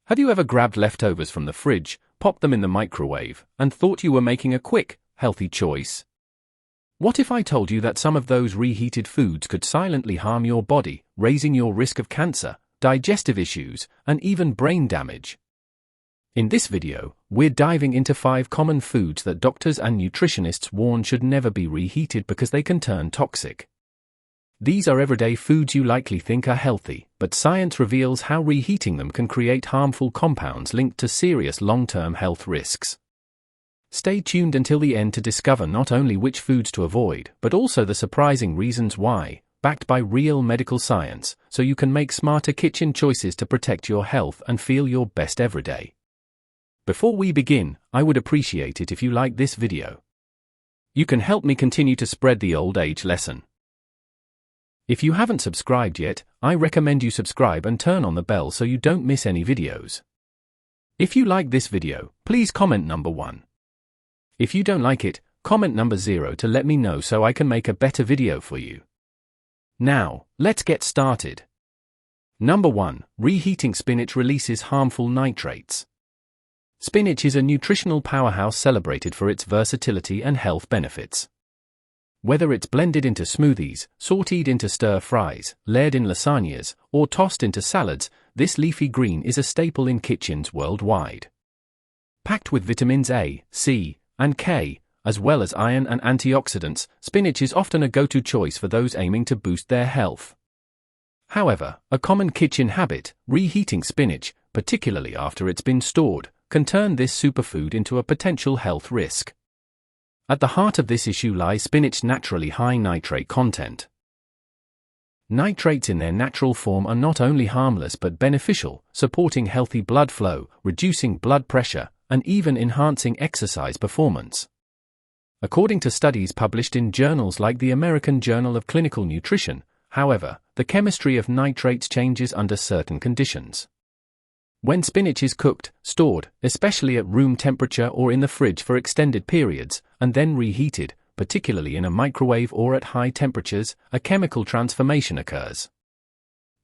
Have you ever grabbed leftovers from the fridge, popped them in the microwave, and thought you were making a quick, healthy choice? What if I told you that some of those reheated foods could silently harm your body, raising your risk of cancer, digestive issues, and even brain damage? In this video, we're diving into 5 common foods that doctors and nutritionists warn should never be reheated because they can turn toxic. These are everyday foods you likely think are healthy, but science reveals how reheating them can create harmful compounds linked to serious long-term health risks. Stay tuned until the end to discover not only which foods to avoid, but also the surprising reasons why, backed by real medical science, so you can make smarter kitchen choices to protect your health and feel your best every day. Before we begin, I would appreciate it if you like this video. You can help me continue to spread the old age lesson. If you haven't subscribed yet, I recommend you subscribe and turn on the bell so you don't miss any videos. If you like this video, please comment number 1. If you don't like it, comment number 0 to let me know so I can make a better video for you. Now, let's get started. Number 1. Reheating spinach releases harmful nitrates. Spinach is a nutritional powerhouse celebrated for its versatility and health benefits. Whether it's blended into smoothies, sauteed into stir-fries, layered in lasagnas, or tossed into salads, this leafy green is a staple in kitchens worldwide. Packed with vitamins A, C, and K, as well as iron and antioxidants, spinach is often a go-to choice for those aiming to boost their health. However, a common kitchen habit, reheating spinach, particularly after it's been stored, can turn this superfood into a potential health risk. At the heart of this issue lies spinach's naturally high nitrate content. Nitrates in their natural form are not only harmless but beneficial, supporting healthy blood flow, reducing blood pressure, and even enhancing exercise performance. According to studies published in journals like the American Journal of Clinical Nutrition, however, the chemistry of nitrates changes under certain conditions. When spinach is cooked, stored, especially at room temperature or in the fridge for extended periods, and then reheated, particularly in a microwave or at high temperatures, a chemical transformation occurs.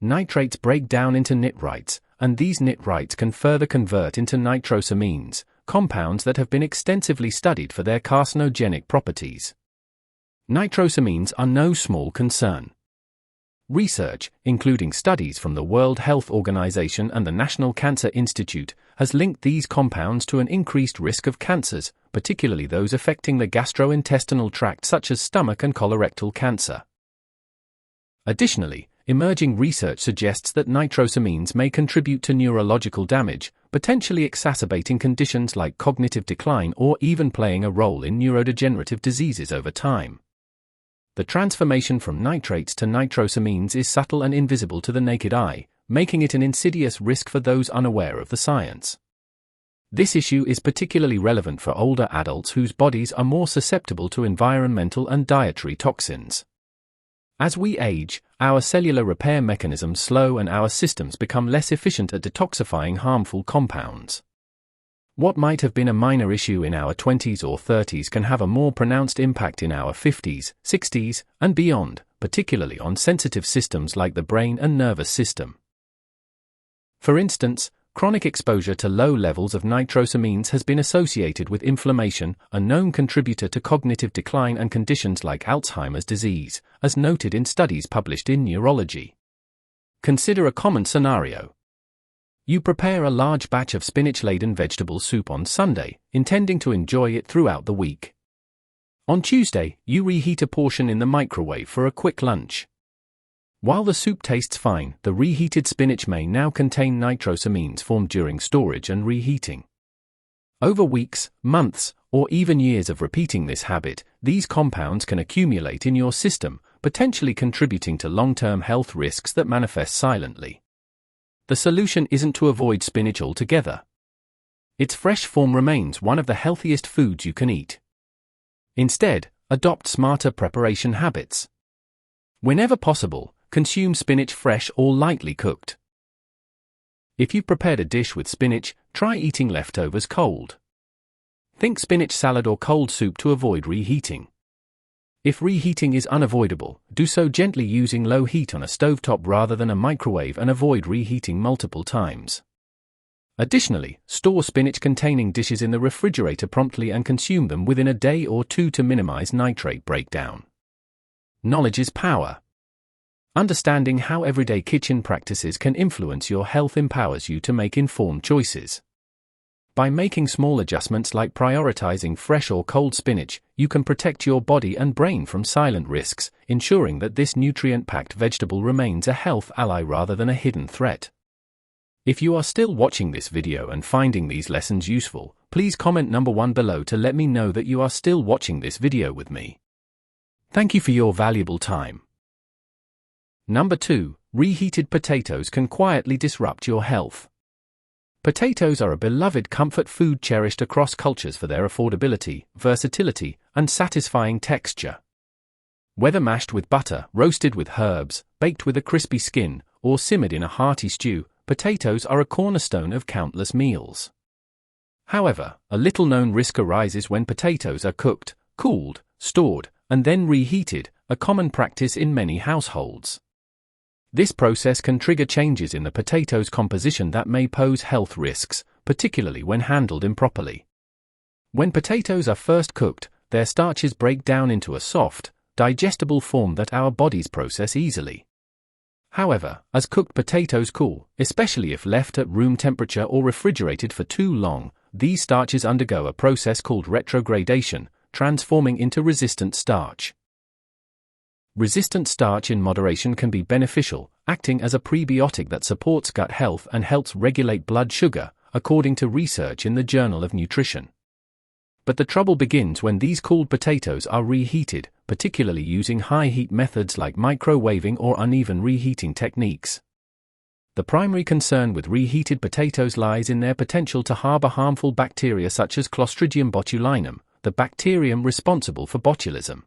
Nitrates break down into nitrites, and these nitrites can further convert into nitrosamines, compounds that have been extensively studied for their carcinogenic properties. Nitrosamines are no small concern. Research, including studies from the World Health Organization and the National Cancer Institute, has linked these compounds to an increased risk of cancers, particularly those affecting the gastrointestinal tract such as stomach and colorectal cancer. Additionally, emerging research suggests that nitrosamines may contribute to neurological damage, potentially exacerbating conditions like cognitive decline or even playing a role in neurodegenerative diseases over time. The transformation from nitrates to nitrosamines is subtle and invisible to the naked eye, making it an insidious risk for those unaware of the science. This issue is particularly relevant for older adults whose bodies are more susceptible to environmental and dietary toxins. As we age, our cellular repair mechanisms slow and our systems become less efficient at detoxifying harmful compounds. What might have been a minor issue in our 20s or 30s can have a more pronounced impact in our 50s, 60s, and beyond, particularly on sensitive systems like the brain and nervous system. For instance, chronic exposure to low levels of nitrosamines has been associated with inflammation, a known contributor to cognitive decline and conditions like Alzheimer's disease, as noted in studies published in Neurology. Consider a common scenario. You prepare a large batch of spinach-laden vegetable soup on Sunday, intending to enjoy it throughout the week. On Tuesday, you reheat a portion in the microwave for a quick lunch. While the soup tastes fine, the reheated spinach may now contain nitrosamines formed during storage and reheating. Over weeks, months, or even years of repeating this habit, these compounds can accumulate in your system, potentially contributing to long-term health risks that manifest silently. The solution isn't to avoid spinach altogether. Its fresh form remains one of the healthiest foods you can eat. Instead, adopt smarter preparation habits. Whenever possible, consume spinach fresh or lightly cooked. If you've prepared a dish with spinach, try eating leftovers cold. Think spinach salad or cold soup to avoid reheating. If reheating is unavoidable, do so gently using low heat on a stovetop rather than a microwave and avoid reheating multiple times. Additionally, store spinach-containing dishes in the refrigerator promptly and consume them within a day or two to minimize nitrate breakdown. Knowledge is power. Understanding how everyday kitchen practices can influence your health empowers you to make informed choices. By making small adjustments like prioritizing fresh or cold spinach, you can protect your body and brain from silent risks, ensuring that this nutrient-packed vegetable remains a health ally rather than a hidden threat. If you are still watching this video and finding these lessons useful, please comment number 1 below to let me know that you are still watching this video with me. Thank you for your valuable time. Number 2, reheated potatoes can quietly disrupt your health. Potatoes are a beloved comfort food cherished across cultures for their affordability, versatility, and satisfying texture. Whether mashed with butter, roasted with herbs, baked with a crispy skin, or simmered in a hearty stew, potatoes are a cornerstone of countless meals. However, a little-known risk arises when potatoes are cooked, cooled, stored, and then reheated, a common practice in many households. This process can trigger changes in the potato's composition that may pose health risks, particularly when handled improperly. When potatoes are first cooked, their starches break down into a soft, digestible form that our bodies process easily. However, as cooked potatoes cool, especially if left at room temperature or refrigerated for too long, these starches undergo a process called retrogradation, transforming into resistant starch. Resistant starch in moderation can be beneficial, acting as a prebiotic that supports gut health and helps regulate blood sugar, according to research in the Journal of Nutrition. But the trouble begins when these cooled potatoes are reheated, particularly using high-heat methods like microwaving or uneven reheating techniques. The primary concern with reheated potatoes lies in their potential to harbor harmful bacteria such as Clostridium botulinum, the bacterium responsible for botulism.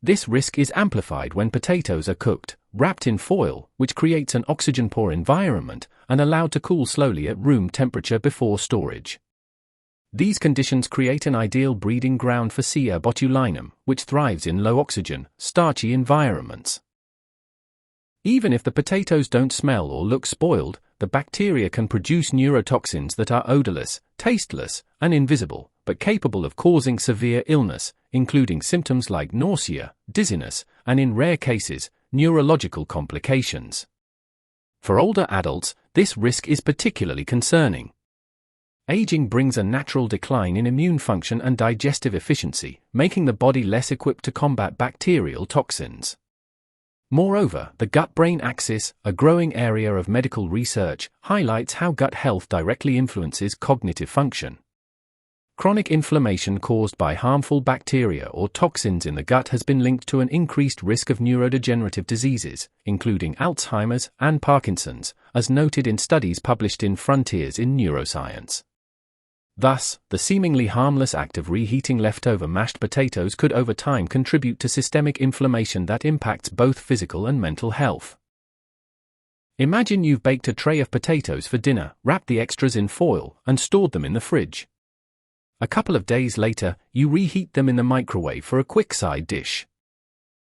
This risk is amplified when potatoes are cooked, wrapped in foil, which creates an oxygen-poor environment, and allowed to cool slowly at room temperature before storage. These conditions create an ideal breeding ground for C. botulinum, which thrives in low-oxygen, starchy environments. Even if the potatoes don't smell or look spoiled, the bacteria can produce neurotoxins that are odorless, tasteless, and invisible, but capable of causing severe illness, including symptoms like nausea, dizziness, and in rare cases, neurological complications. For older adults, this risk is particularly concerning. Aging brings a natural decline in immune function and digestive efficiency, making the body less equipped to combat bacterial toxins. Moreover, the gut-brain axis, a growing area of medical research, highlights how gut health directly influences cognitive function. Chronic inflammation caused by harmful bacteria or toxins in the gut has been linked to an increased risk of neurodegenerative diseases, including Alzheimer's and Parkinson's, as noted in studies published in Frontiers in Neuroscience. Thus, the seemingly harmless act of reheating leftover mashed potatoes could over time contribute to systemic inflammation that impacts both physical and mental health. Imagine you've baked a tray of potatoes for dinner, wrapped the extras in foil, and stored them in the fridge. A couple of days later, you reheat them in the microwave for a quick side dish.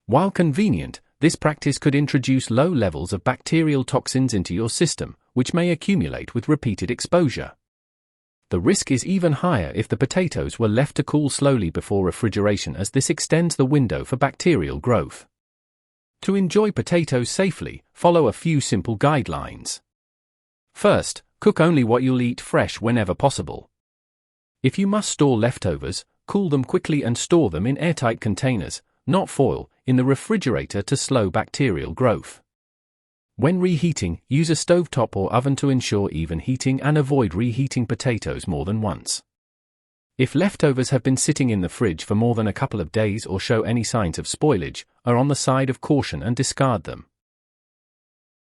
While convenient, this practice could introduce low levels of bacterial toxins into your system, which may accumulate with repeated exposure. The risk is even higher if the potatoes were left to cool slowly before refrigeration, as this extends the window for bacterial growth. To enjoy potatoes safely, follow a few simple guidelines. First, cook only what you'll eat fresh whenever possible. If you must store leftovers, cool them quickly and store them in airtight containers, not foil, in the refrigerator to slow bacterial growth. When reheating, use a stovetop or oven to ensure even heating and avoid reheating potatoes more than once. If leftovers have been sitting in the fridge for more than a couple of days or show any signs of spoilage, err on the side of caution and discard them.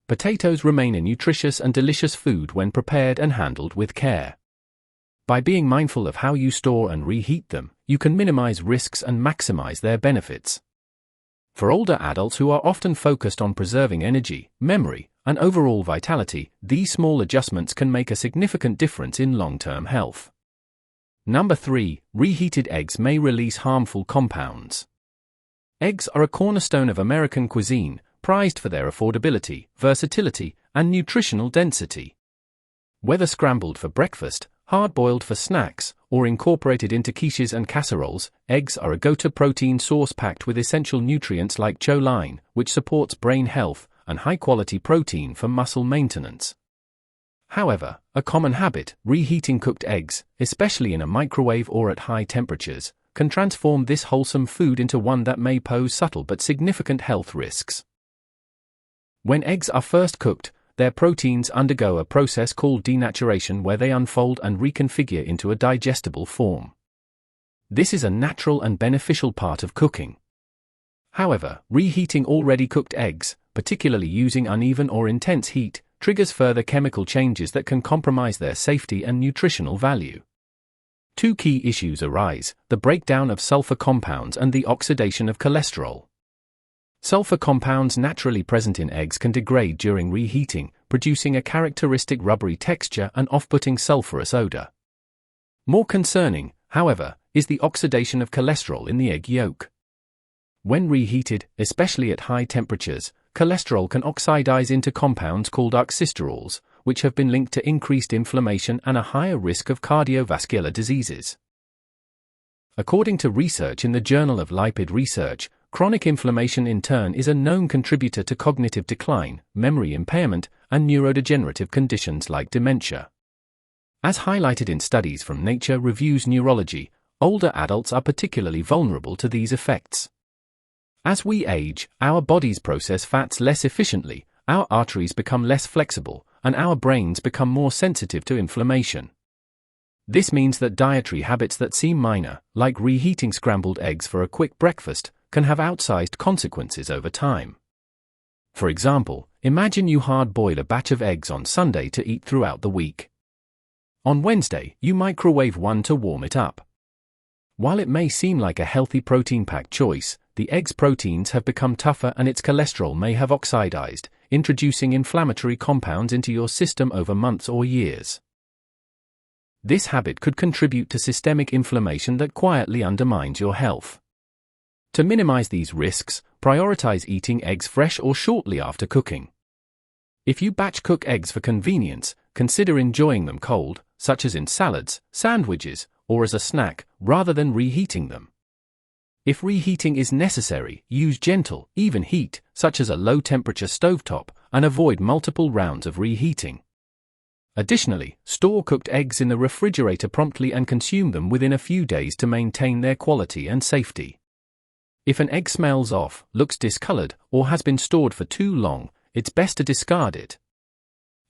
Potatoes remain a nutritious and delicious food when prepared and handled with care. By being mindful of how you store and reheat them, you can minimize risks and maximize their benefits. For older adults who are often focused on preserving energy, memory, and overall vitality, these small adjustments can make a significant difference in long-term health. Number 3. Reheated eggs may release harmful compounds. Eggs are a cornerstone of American cuisine, prized for their affordability, versatility, and nutritional density. Whether scrambled for breakfast, hard-boiled for snacks, or incorporated into quiches and casseroles, eggs are a go-to protein source packed with essential nutrients like choline, which supports brain health, and high-quality protein for muscle maintenance. However, a common habit, reheating cooked eggs, especially in a microwave or at high temperatures, can transform this wholesome food into one that may pose subtle but significant health risks. When eggs are first cooked, their proteins undergo a process called denaturation where they unfold and reconfigure into a digestible form. This is a natural and beneficial part of cooking. However, reheating already cooked eggs, particularly using uneven or intense heat, triggers further chemical changes that can compromise their safety and nutritional value. Two key issues arise: the breakdown of sulfur compounds and the oxidation of cholesterol. Sulfur compounds naturally present in eggs can degrade during reheating, producing a characteristic rubbery texture and off-putting sulfurous odor. More concerning, however, is the oxidation of cholesterol in the egg yolk. When reheated, especially at high temperatures, cholesterol can oxidize into compounds called oxysterols, which have been linked to increased inflammation and a higher risk of cardiovascular diseases. According to research in the Journal of Lipid Research, chronic inflammation in turn is a known contributor to cognitive decline, memory impairment, and neurodegenerative conditions like dementia. As highlighted in studies from Nature Reviews Neurology, older adults are particularly vulnerable to these effects. As we age, our bodies process fats less efficiently, our arteries become less flexible, and our brains become more sensitive to inflammation. This means that dietary habits that seem minor, like reheating scrambled eggs for a quick breakfast, can have outsized consequences over time. For example, imagine you hard-boil a batch of eggs on Sunday to eat throughout the week. On Wednesday, you microwave one to warm it up. While it may seem like a healthy protein-packed choice, the egg's proteins have become tougher and its cholesterol may have oxidized, introducing inflammatory compounds into your system over months or years. This habit could contribute to systemic inflammation that quietly undermines your health. To minimize these risks, prioritize eating eggs fresh or shortly after cooking. If you batch cook eggs for convenience, consider enjoying them cold, such as in salads, sandwiches, or as a snack, rather than reheating them. If reheating is necessary, use gentle, even heat, such as a low-temperature stovetop, and avoid multiple rounds of reheating. Additionally, store cooked eggs in the refrigerator promptly and consume them within a few days to maintain their quality and safety. If an egg smells off, looks discolored, or has been stored for too long, it's best to discard it.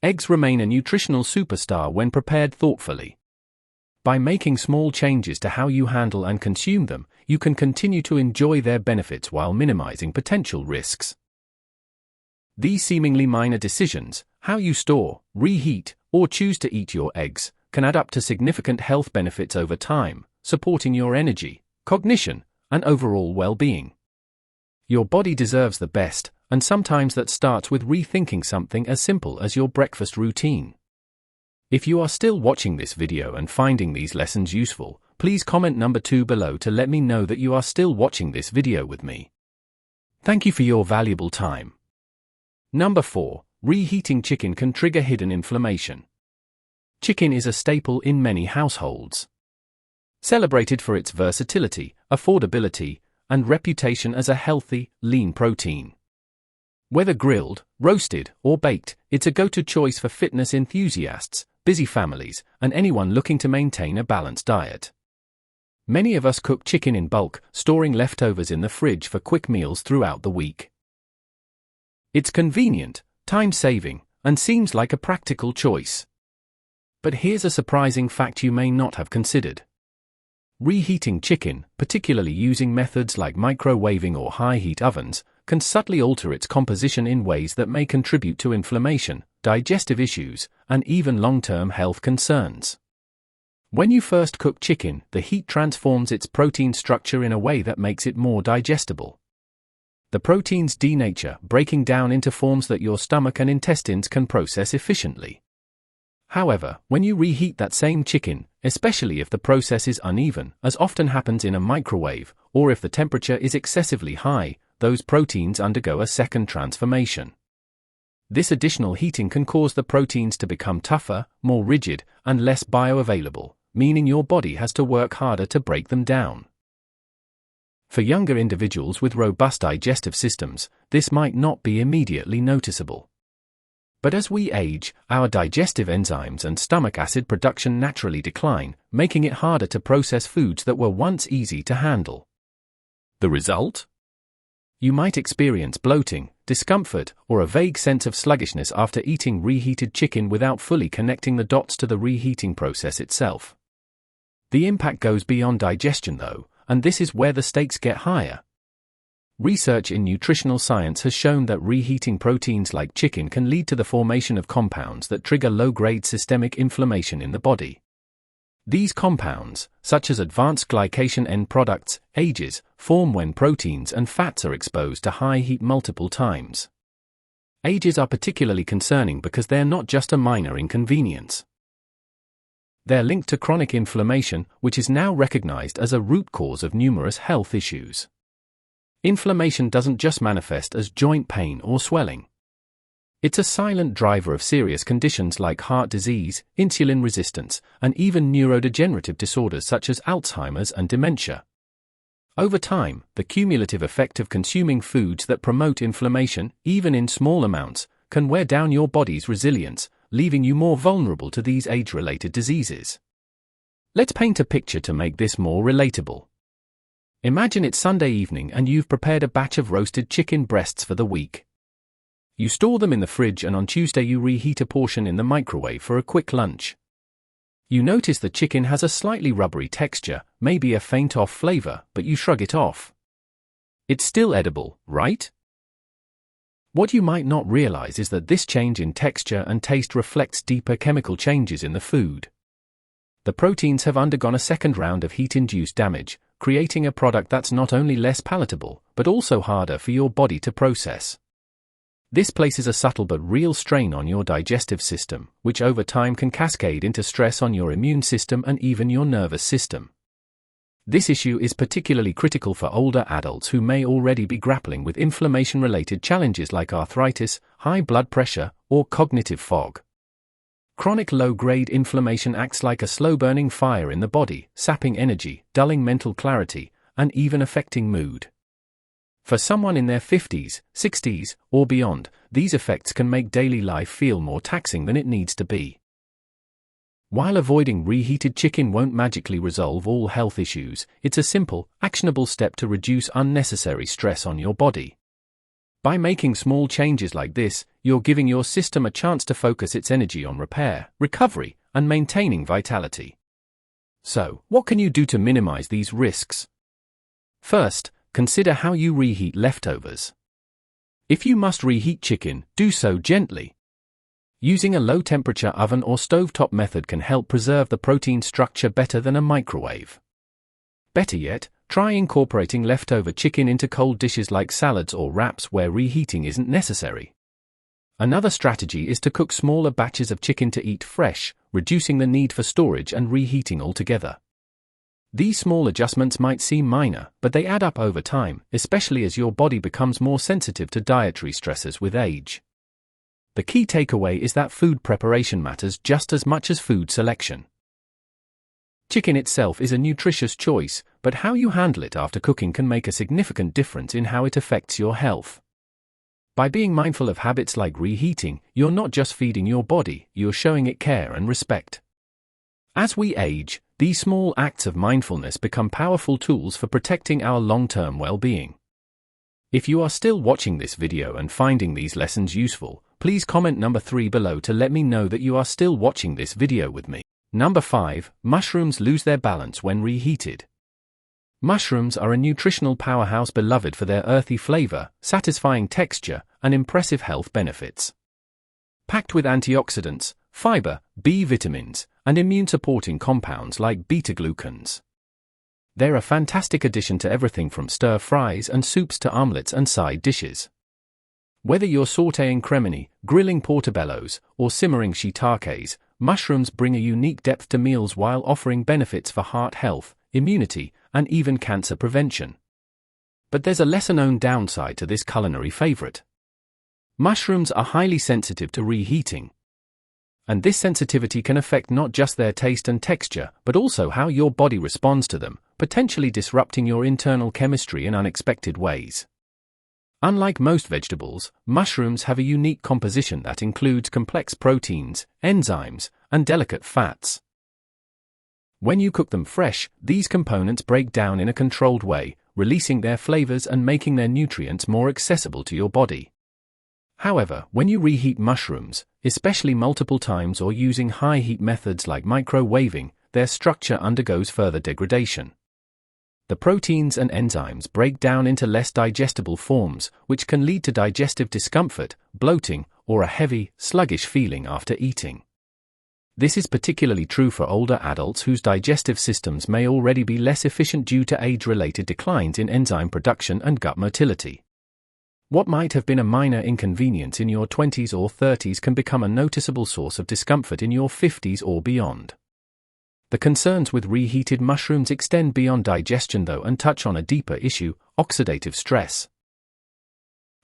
Eggs remain a nutritional superstar when prepared thoughtfully. By making small changes to how you handle and consume them, you can continue to enjoy their benefits while minimizing potential risks. These seemingly minor decisions, how you store, reheat, or choose to eat your eggs, can add up to significant health benefits over time, supporting your energy, cognition, and overall well-being. Your body deserves the best, and sometimes that starts with rethinking something as simple as your breakfast routine. If you are still watching this video and finding these lessons useful, please comment number 2 below to let me know that you are still watching this video with me. Thank you for your valuable time. Number 4. Reheating chicken can trigger hidden inflammation. Chicken is a staple in many households. Celebrated for its versatility, affordability, and reputation as a healthy, lean protein. Whether grilled, roasted, or baked, it's a go-to choice for fitness enthusiasts, busy families, and anyone looking to maintain a balanced diet. Many of us cook chicken in bulk, storing leftovers in the fridge for quick meals throughout the week. It's convenient, time-saving, and seems like a practical choice. But here's a surprising fact you may not have considered. Reheating chicken, particularly using methods like microwaving or high-heat ovens, can subtly alter its composition in ways that may contribute to inflammation, digestive issues, and even long-term health concerns. When you first cook chicken, the heat transforms its protein structure in a way that makes it more digestible. The proteins denature, breaking down into forms that your stomach and intestines can process efficiently. However, when you reheat that same chicken, especially if the process is uneven, as often happens in a microwave, or if the temperature is excessively high, those proteins undergo a second transformation. This additional heating can cause the proteins to become tougher, more rigid, and less bioavailable, meaning your body has to work harder to break them down. For younger individuals with robust digestive systems, this might not be immediately noticeable. But as we age, our digestive enzymes and stomach acid production naturally decline, making it harder to process foods that were once easy to handle. The result? You might experience bloating, discomfort, or a vague sense of sluggishness after eating reheated chicken without fully connecting the dots to the reheating process itself. The impact goes beyond digestion though, and this is where the stakes get higher. Research in nutritional science has shown that reheating proteins like chicken can lead to the formation of compounds that trigger low-grade systemic inflammation in the body. These compounds, such as advanced glycation end products, AGEs, form when proteins and fats are exposed to high heat multiple times. AGEs are particularly concerning because they're not just a minor inconvenience. They're linked to chronic inflammation, which is now recognized as a root cause of numerous health issues. Inflammation doesn't just manifest as joint pain or swelling. It's a silent driver of serious conditions like heart disease, insulin resistance, and even neurodegenerative disorders such as Alzheimer's and dementia. Over time, the cumulative effect of consuming foods that promote inflammation, even in small amounts, can wear down your body's resilience, leaving you more vulnerable to these age-related diseases. Let's paint a picture to make this more relatable. Imagine it's Sunday evening and you've prepared a batch of roasted chicken breasts for the week. You store them in the fridge and on Tuesday you reheat a portion in the microwave for a quick lunch. You notice the chicken has a slightly rubbery texture, maybe a faint off flavor, but you shrug it off. It's still edible, right? What you might not realize is that this change in texture and taste reflects deeper chemical changes in the food. The proteins have undergone a second round of heat-induced damage, creating a product that's not only less palatable, but also harder for your body to process. This places a subtle but real strain on your digestive system, which over time can cascade into stress on your immune system and even your nervous system. This issue is particularly critical for older adults who may already be grappling with inflammation-related challenges like arthritis, high blood pressure, or cognitive fog. Chronic low-grade inflammation acts like a slow-burning fire in the body, sapping energy, dulling mental clarity, and even affecting mood. For someone in their 50s, 60s, or beyond, these effects can make daily life feel more taxing than it needs to be. While avoiding reheated chicken won't magically resolve all health issues, it's a simple, actionable step to reduce unnecessary stress on your body. By making small changes like this, you're giving your system a chance to focus its energy on repair, recovery, and maintaining vitality. So, what can you do to minimize these risks? First, consider how you reheat leftovers. If you must reheat chicken, do so gently. Using a low-temperature oven or stovetop method can help preserve the protein structure better than a microwave. Better yet, try incorporating leftover chicken into cold dishes like salads or wraps where reheating isn't necessary. Another strategy is to cook smaller batches of chicken to eat fresh, reducing the need for storage and reheating altogether. These small adjustments might seem minor, but they add up over time, especially as your body becomes more sensitive to dietary stresses with age. The key takeaway is that food preparation matters just as much as food selection. Chicken itself is a nutritious choice, but how you handle it after cooking can make a significant difference in how it affects your health. By being mindful of habits like reheating, you're not just feeding your body, you're showing it care and respect. As we age, these small acts of mindfulness become powerful tools for protecting our long-term well-being. If you are still watching this video and finding these lessons useful, please comment number 3 below to let me know that you are still watching this video with me. Number 5, mushrooms lose their balance when reheated. Mushrooms are a nutritional powerhouse beloved for their earthy flavor, satisfying texture, and impressive health benefits. Packed with antioxidants, fiber, B vitamins, and immune-supporting compounds like beta-glucans. They're a fantastic addition to everything from stir-fries and soups to omelets and side dishes. Whether you're sautéing cremini, grilling portobellos, or simmering shiitakes, mushrooms bring a unique depth to meals while offering benefits for heart health, immunity, and even cancer prevention. But there's a lesser-known downside to this culinary favorite. Mushrooms are highly sensitive to reheating. And this sensitivity can affect not just their taste and texture, but also how your body responds to them, potentially disrupting your internal chemistry in unexpected ways. Unlike most vegetables, mushrooms have a unique composition that includes complex proteins, enzymes, and delicate fats. When you cook them fresh, these components break down in a controlled way, releasing their flavors and making their nutrients more accessible to your body. However, when you reheat mushrooms, especially multiple times or using high-heat methods like microwaving, their structure undergoes further degradation. The proteins and enzymes break down into less digestible forms, which can lead to digestive discomfort, bloating, or a heavy, sluggish feeling after eating. This is particularly true for older adults whose digestive systems may already be less efficient due to age-related declines in enzyme production and gut motility. What might have been a minor inconvenience in your 20s or 30s can become a noticeable source of discomfort in your 50s or beyond. The concerns with reheated mushrooms extend beyond digestion though and touch on a deeper issue: oxidative stress.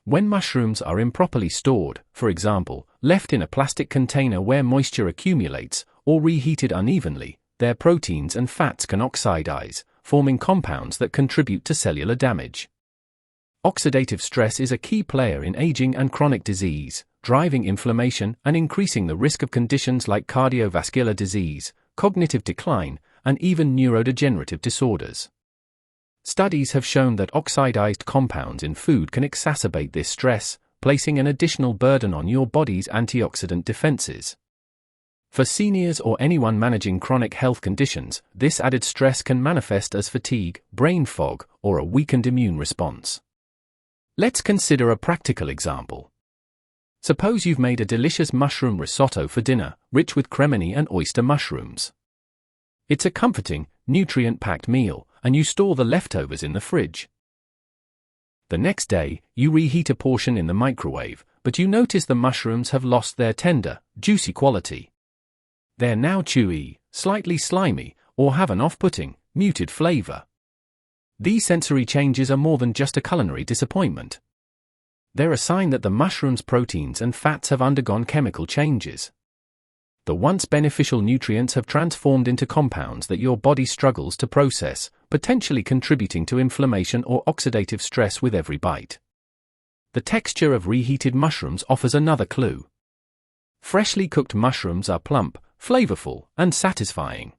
When mushrooms are improperly stored, for example, left in a plastic container where moisture accumulates, or reheated unevenly, their proteins and fats can oxidize, forming compounds that contribute to cellular damage. Oxidative stress is a key player in aging and chronic disease, driving inflammation and increasing the risk of conditions like cardiovascular disease, cognitive decline, and even neurodegenerative disorders. Studies have shown that oxidized compounds in food can exacerbate this stress, placing an additional burden on your body's antioxidant defenses. For seniors or anyone managing chronic health conditions, this added stress can manifest as fatigue, brain fog, or a weakened immune response. Let's consider a practical example. Suppose you've made a delicious mushroom risotto for dinner, rich with cremini and oyster mushrooms. It's a comforting, nutrient-packed meal, and you store the leftovers in the fridge. The next day, you reheat a portion in the microwave, but you notice the mushrooms have lost their tender, juicy quality. They're now chewy, slightly slimy, or have an off-putting, muted flavor. These sensory changes are more than just a culinary disappointment. They're a sign that the mushroom's proteins and fats have undergone chemical changes. The once beneficial nutrients have transformed into compounds that your body struggles to process, potentially contributing to inflammation or oxidative stress with every bite. The texture of reheated mushrooms offers another clue. Freshly cooked mushrooms are plump, flavorful, and satisfying.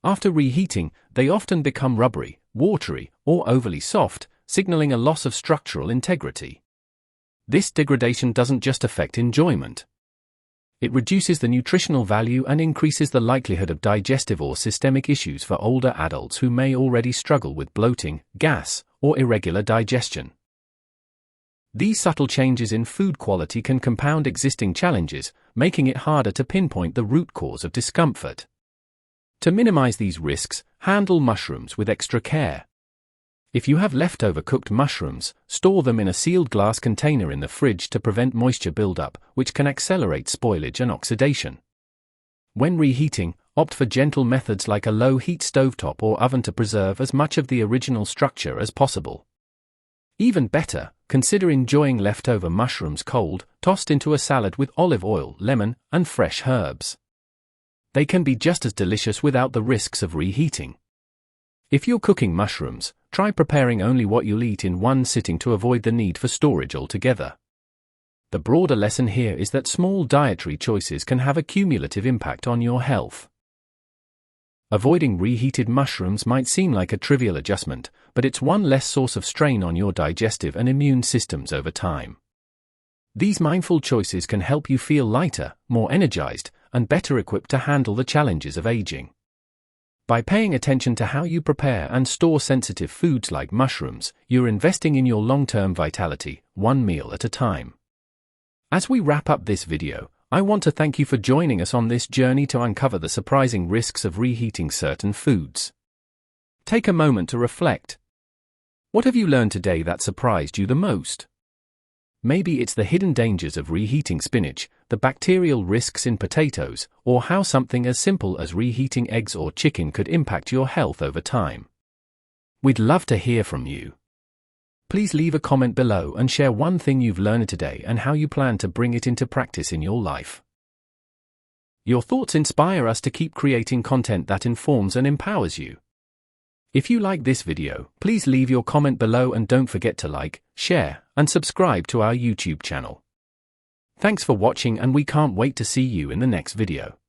After reheating, they often become rubbery, watery, or overly soft, signaling a loss of structural integrity. This degradation doesn't just affect enjoyment. It reduces the nutritional value and increases the likelihood of digestive or systemic issues for older adults who may already struggle with bloating, gas, or irregular digestion. These subtle changes in food quality can compound existing challenges, making it harder to pinpoint the root cause of discomfort. To minimize these risks, handle mushrooms with extra care. If you have leftover cooked mushrooms, store them in a sealed glass container in the fridge to prevent moisture buildup, which can accelerate spoilage and oxidation. When reheating, opt for gentle methods like a low-heat stovetop or oven to preserve as much of the original structure as possible. Even better, consider enjoying leftover mushrooms cold, tossed into a salad with olive oil, lemon, and fresh herbs. They can be just as delicious without the risks of reheating. If you're cooking mushrooms, try preparing only what you'll eat in one sitting to avoid the need for storage altogether. The broader lesson here is that small dietary choices can have a cumulative impact on your health. Avoiding reheated mushrooms might seem like a trivial adjustment, but it's one less source of strain on your digestive and immune systems over time. These mindful choices can help you feel lighter, more energized, and better equipped to handle the challenges of aging. By paying attention to how you prepare and store sensitive foods like mushrooms, you're investing in your long-term vitality, one meal at a time. As we wrap up this video, I want to thank you for joining us on this journey to uncover the surprising risks of reheating certain foods. Take a moment to reflect. What have you learned today that surprised you the most? Maybe it's the hidden dangers of reheating spinach, the bacterial risks in potatoes, or how something as simple as reheating eggs or chicken could impact your health over time. We'd love to hear from you. Please leave a comment below and share one thing you've learned today and how you plan to bring it into practice in your life. Your thoughts inspire us to keep creating content that informs and empowers you. If you like this video, please leave your comment below and don't forget to like, share, and subscribe to our YouTube channel. Thanks for watching, and we can't wait to see you in the next video.